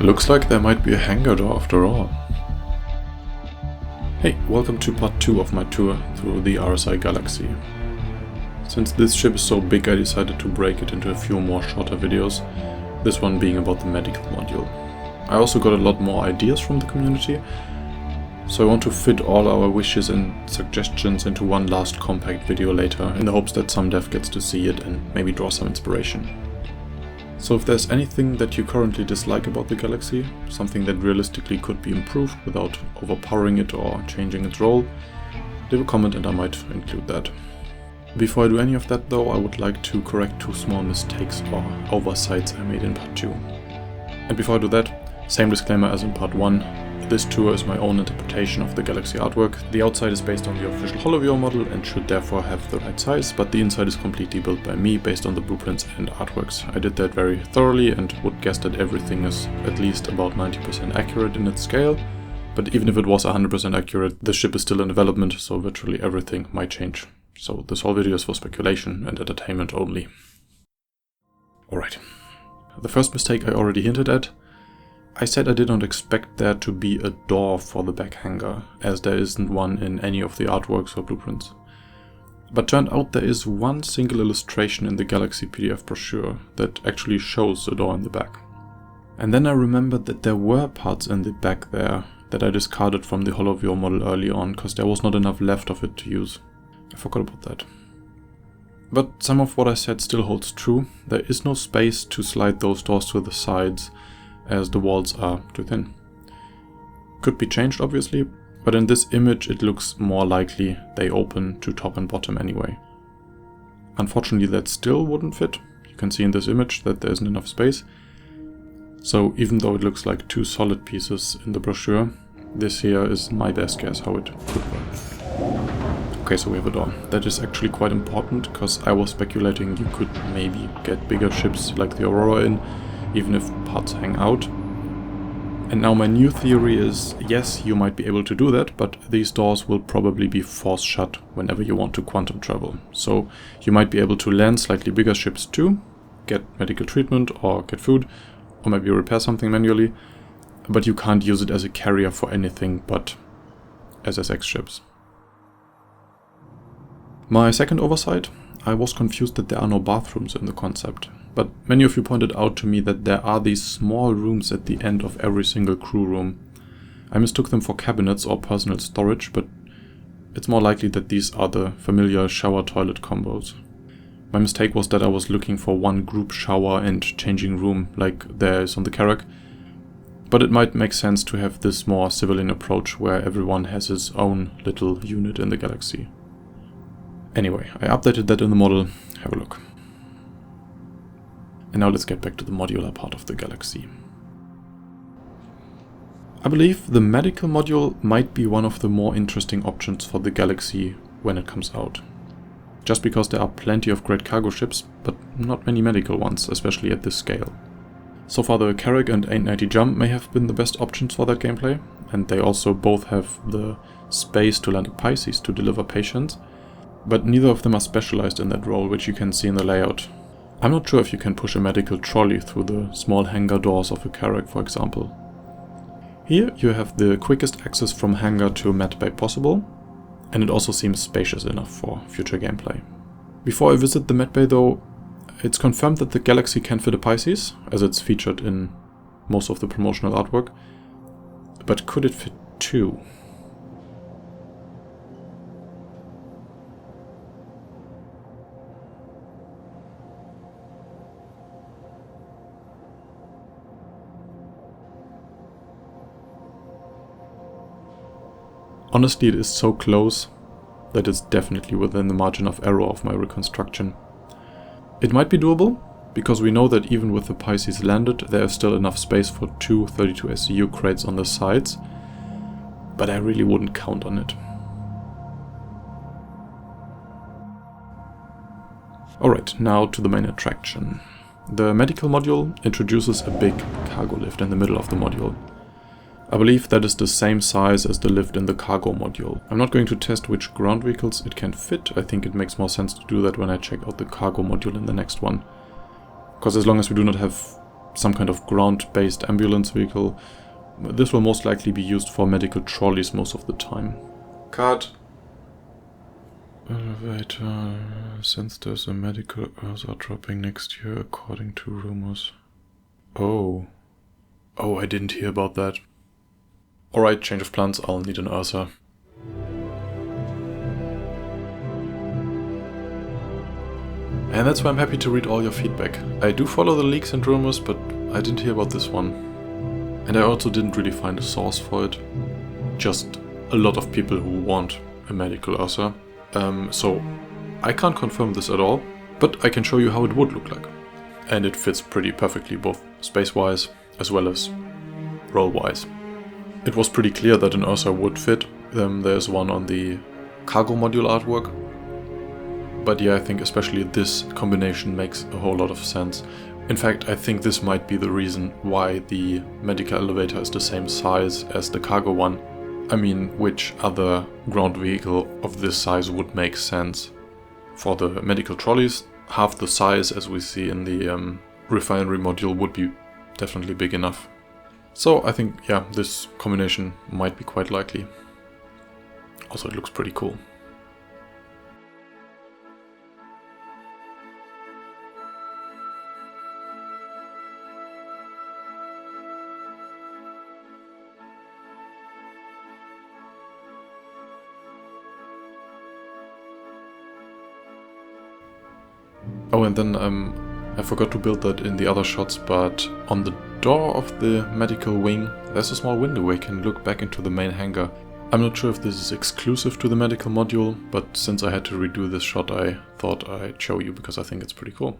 Looks like there might be a hangar door after all. Hey, welcome to part 2 of my tour through the RSI Galaxy. Since this ship is so big, I decided to break it into a few more shorter videos, this one being about the medical module. I also got a lot more ideas from the community, so I want to fit all our wishes and suggestions into one last compact video later, in the hopes that some dev gets to see it and maybe draw some inspiration. So if there's anything that you currently dislike about the Galaxy, something that realistically could be improved without overpowering it or changing its role, leave a comment and I might include that. Before I do any of that though, I would like to correct 2 small mistakes or oversights I made in part 2. And before I do that, same disclaimer as in part 1, this tour is my own interpretation of the Galaxy artwork. The outside is based on the official HoloViewer model and should therefore have the right size, but the inside is completely built by me based on the blueprints and artworks. I did that very thoroughly and would guess that everything is at least about 90% accurate in its scale, but even if it was 100% accurate, the ship is still in development, so virtually everything might change. So this whole video is for speculation and entertainment only. Alright. The first mistake I already hinted at. I said I did not expect there to be a door for the back hangar, as there isn't one in any of the artworks or blueprints. But turned out there is one single illustration in the Galaxy PDF brochure that actually shows a door in the back. And then I remembered that there were parts in the back there that I discarded from the HoloViewer model early on, because there was not enough left of it to use. I forgot about that. But some of what I said still holds true. There is no space to slide those doors to the sides, as the walls are too thin. Could be changed obviously, but in this image it looks more likely they open to top and bottom anyway. Unfortunately that still wouldn't fit. You can see in this image that there isn't enough space. So even though it looks like 2 solid pieces in the brochure, this here is my best guess how it could work. Okay, so we have a door. That is actually quite important, because I was speculating you could maybe get bigger ships like the Aurora in, even if parts hang out. And now my new theory is, yes, you might be able to do that, but these doors will probably be force shut whenever you want to quantum travel. So you might be able to land slightly bigger ships too, get medical treatment or get food, or maybe repair something manually, but you can't use it as a carrier for anything but SSX ships. My second oversight, I was confused that there are no bathrooms in the concept. But many of you pointed out to me that there are these small rooms at the end of every single crew room. I mistook them for cabinets or personal storage, but it's more likely that these are the familiar shower-toilet combos. My mistake was that I was looking for one group shower and changing room like there is on the Carrack, but it might make sense to have this more civilian approach where everyone has his own little unit in the Galaxy. Anyway, I updated that in the model, have a look. And now let's get back to the modular part of the Galaxy. I believe the medical module might be one of the more interesting options for the Galaxy when it comes out. Just because there are plenty of great cargo ships, but not many medical ones, especially at this scale. So far the Carrack and 890 Jump may have been the best options for that gameplay, and they also both have the space to land a Pisces to deliver patients, but neither of them are specialized in that role, which you can see in the layout. I'm not sure if you can push a medical trolley through the small hangar doors of a Carrack, for example. Here you have the quickest access from hangar to medbay possible, and it also seems spacious enough for future gameplay. Before I visit the medbay though, it's confirmed that the Galaxy can fit a Pisces, as it's featured in most of the promotional artwork, but could it fit 2? Honestly, it is so close that it's definitely within the margin of error of my reconstruction. It might be doable, because we know that even with the Pisces landed, there is still enough space for 2 32 SCU crates on the sides, but I really wouldn't count on it. Alright, now to the main attraction. The medical module introduces a big cargo lift in the middle of the module. I believe that is the same size as the lift in the cargo module. I'm not going to test which ground vehicles it can fit. I think it makes more sense to do that when I check out the cargo module in the next one. Because as long as we do not have some kind of ground-based ambulance vehicle. This will most likely be used for medical trolleys most of the time. Cut! Elevator, since there's a medical URSA dropping next year according to rumors. Oh, I didn't hear about that. Alright, change of plans, I'll need an URSA. And that's why I'm happy to read all your feedback. I do follow the leaks and rumors, but I didn't hear about this one. And I also didn't really find a source for it. Just a lot of people who want a medical URSA. So I can't confirm this at all, but I can show you how it would look like. And it fits pretty perfectly, both space-wise as well as role-wise. It was pretty clear that an URSA would fit. There's one on the cargo module artwork. But yeah, I think especially this combination makes a whole lot of sense. In fact, I think this might be the reason why the medical elevator is the same size as the cargo one. I mean, which other ground vehicle of this size would make sense? For the medical trolleys, half the size as we see in the refinery module would be definitely big enough. So I think, yeah, this combination might be quite likely. Also, it looks pretty cool. Oh, and then I forgot to build that in the other shots, but on the door of the medical wing, there's a small window where you can look back into the main hangar. I'm not sure if this is exclusive to the medical module, but since I had to redo this shot, I thought I'd show you because I think it's pretty cool.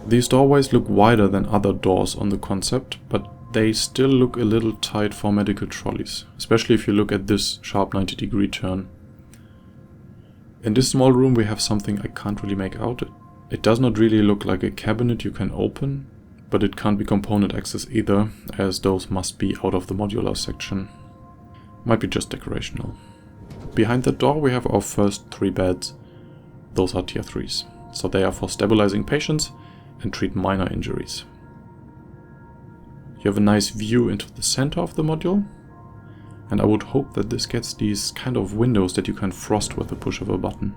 These doorways look wider than other doors on the concept, but they still look a little tight for medical trolleys, especially if you look at this sharp 90-degree turn. In this small room we have something I can't really make out. It does not really look like a cabinet you can open, but it can't be component access either, as those must be out of the modular section. Might be just decorational. Behind that door we have our first 3 beds. Those are tier 3s, so they are for stabilizing patients and treat minor injuries. You have a nice view into the center of the module, and I would hope that this gets these kind of windows that you can frost with the push of a button.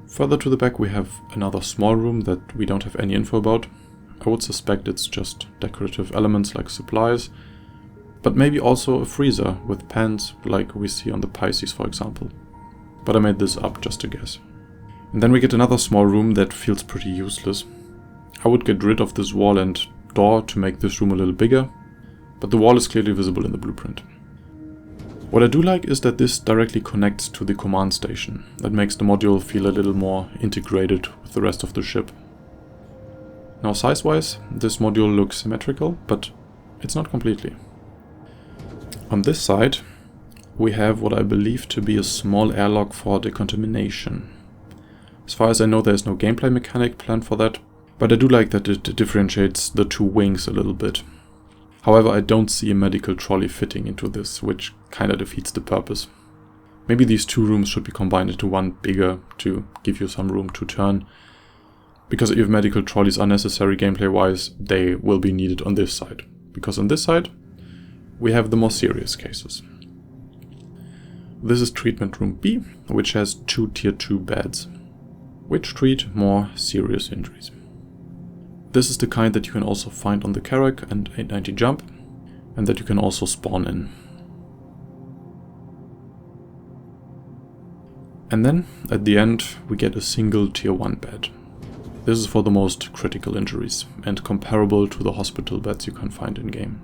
Further to the back we have another small room that we don't have any info about. I would suspect it's just decorative elements like supplies, but maybe also a freezer with pans like we see on the Pisces, for example. But I made this up just to guess. And then we get another small room that feels pretty useless. I would get rid of this wall and door to make this room a little bigger, but the wall is clearly visible in the blueprint. What I do like is that this directly connects to the command station. That makes the module feel a little more integrated with the rest of the ship. Now size-wise, this module looks symmetrical, but it's not completely. On this side, we have what I believe to be a small airlock for decontamination. As far as I know, there's no gameplay mechanic planned for that, but I do like that it differentiates the 2 wings a little bit. However, I don't see a medical trolley fitting into this, which kinda defeats the purpose. Maybe these 2 rooms should be combined into one bigger to give you some room to turn. Because if medical trolleys are necessary gameplay-wise, they will be needed on this side. Because on this side, we have the more serious cases. This is treatment room B, which has 2 tier 2 beds, which treat more serious injuries. This is the kind that you can also find on the Carrack and 890 Jump, and that you can also spawn in. And then, at the end, we get a single tier 1 bed. This is for the most critical injuries, and comparable to the hospital beds you can find in-game.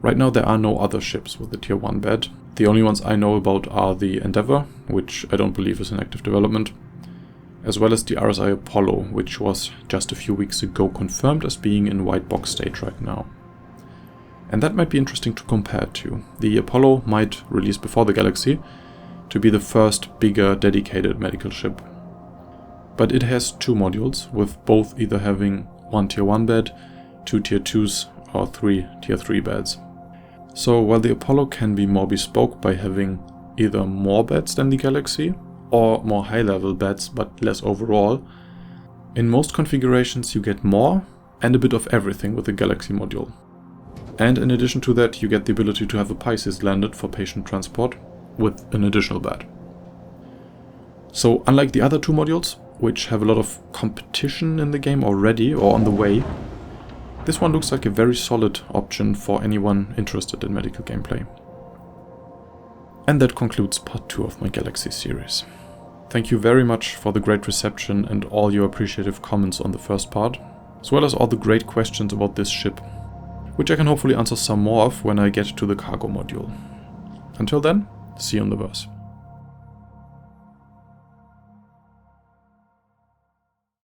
Right now there are no other ships with a tier 1 bed. The only ones I know about are the Endeavour, which I don't believe is in active development, as well as the RSI Apollo, which was just a few weeks ago confirmed as being in white box state right now. And that might be interesting to compare to. The Apollo might release before the Galaxy to be the first bigger dedicated medical ship. But it has 2 modules, with both either having 1 tier 1 bed, 2 tier 2s or 3 tier 3 beds. So while the Apollo can be more bespoke by having either more beds than the Galaxy, or more high-level beds but less overall. In most configurations you get more and a bit of everything with the Galaxy module. And in addition to that, you get the ability to have a Pisces landed for patient transport with an additional bed. So unlike the other two modules, which have a lot of competition in the game already or on the way, this one looks like a very solid option for anyone interested in medical gameplay. And that concludes part 2 of my Galaxy series. Thank you very much for the great reception and all your appreciative comments on the first part, as well as all the great questions about this ship, which I can hopefully answer some more of when I get to the cargo module. Until then, see you on the verse.